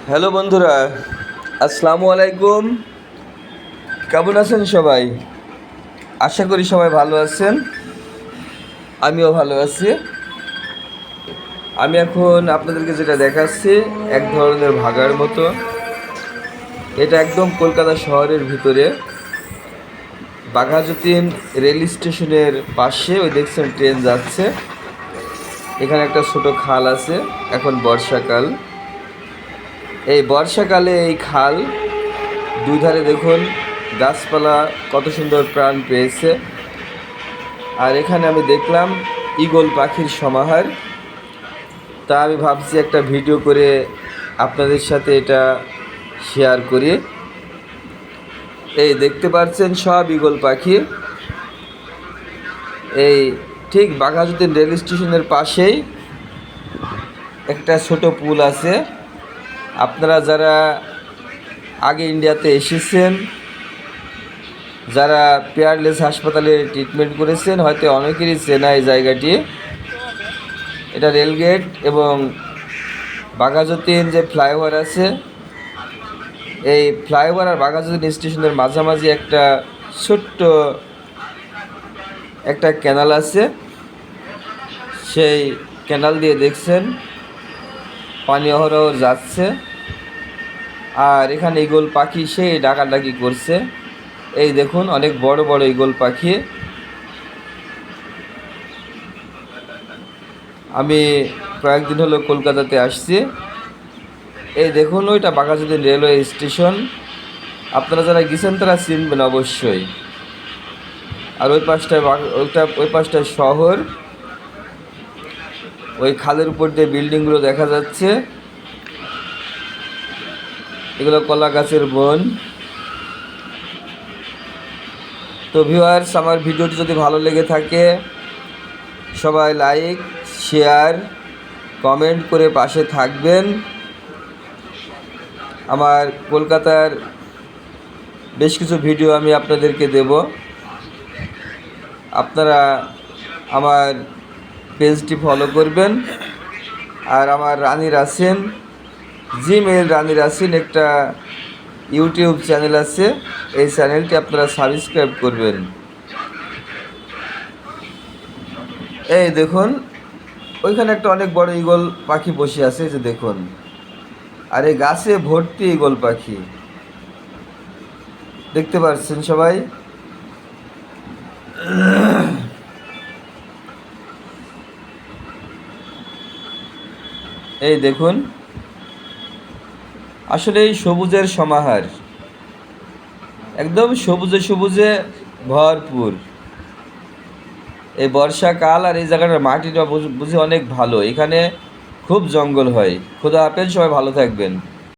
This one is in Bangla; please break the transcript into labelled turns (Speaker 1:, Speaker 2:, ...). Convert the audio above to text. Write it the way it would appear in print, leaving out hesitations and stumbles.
Speaker 1: হ্যালো বন্ধুরা, আসসালামু আলাইকুম। কেমন আছেন সবাই? আশা করি সবাই ভালো আছেন। আমিও ভালো আছি। আমি এখন আপনাদেরকে যেটা দেখাচ্ছি এক ধরনের ভাগার মতো। এটা একদম কলকাতা শহরের ভিতরে বাঘাযতীন রেল স্টেশনের পাশে। ওই দেখছেন ট্রেন যাচ্ছে। এখানে একটা ছোট খাল আছে। এখন বর্ষাকাল। এই বর্ষাকালে এই খাল দুই ধারে দেখুন গাছপালা কত সুন্দর প্রাণ পেয়েছে। আর এখানে আমি দেখলাম ঈগল পাখির সমাহার। তা আমি ভাবছি একটা ভিডিও করে আপনাদের সাথে এটা শেয়ার করি। এই দেখতে পাচ্ছেন সব ঈগল পাখি। এই ঠিক বাঘাযতীন রেল স্টেশনের পাশেই একটা ছোট পুল আছে। আপনারা যারা আগে ইন্ডিয়াতে এসেছেন, যারা পেয়ারলেস হাসপাতালে ট্রিটমেন্ট করেছেন, হয়তো অনেকেরই চেনা এই জায়গাটি। এটা রেলগেট এবং বাঘাযতীন যে ফ্লাইওভার আছে, এই ফ্লাইওভার আর বাঘাযতীন স্টেশনের মাঝামাঝি একটা ছোট্ট একটা ক্যানাল আছে। সেই ক্যানাল দিয়ে দেখছেন পানি অহরহ যাচ্ছে। আর এখানে ঈগল পাখি সেই ডাকাডাকি করছে। এই দেখুন অনেক বড় বড় ঈগল পাখি। আমি কয়েকদিন হলো কলকাতাতে আসছি। এই দেখুন ওইটা বাঘাযতীন রেলওয়ে স্টেশন। আপনারা যারা গেছেন তারা চিনবেন অবশ্যই। আর ওই পাশটায় শহর। ওই খালের উপর দিয়ে বিল্ডিংগুলো দেখা যাচ্ছে। এগুলো কলা গাছের বন। তো ভিউয়ার্স, আমার ভিডিওটি যদি ভালো লেগে থাকে সবাই লাইক, শেয়ার, কমেন্ট করে পাশে থাকবেন। আমার কলকাতার বেশ কিছু ভিডিও আমি আপনাদেরকে দেব। আপনারা আমার পেজটি ফলো করবেন। আর আমার রানী রাসিন, জিমেইল রানী রাসিন একটা ইউটিউব চ্যানেল আছে। এই চ্যানেলটি আপনারা সাবস্ক্রাইব করবেন। এই দেখুন ওইখানে একটা অনেক বড় ঈগল পাখি বসে আছে, এই যে দেখুন। আর এই গাছে ভর্তি ঈগল পাখি, দেখতে পাচ্ছেন সবাই। এই দেখুন, আসলে এই সবুজের সমাহার, একদম সবুজে সবুজে ভরপুর। এই বর্ষাকাল আর এই জায়গাটার মাটিটা বুঝি অনেক ভালো। এখানে খুব জঙ্গল হয়। খোদা হাফেজ, সবাই ভালো থাকবেন।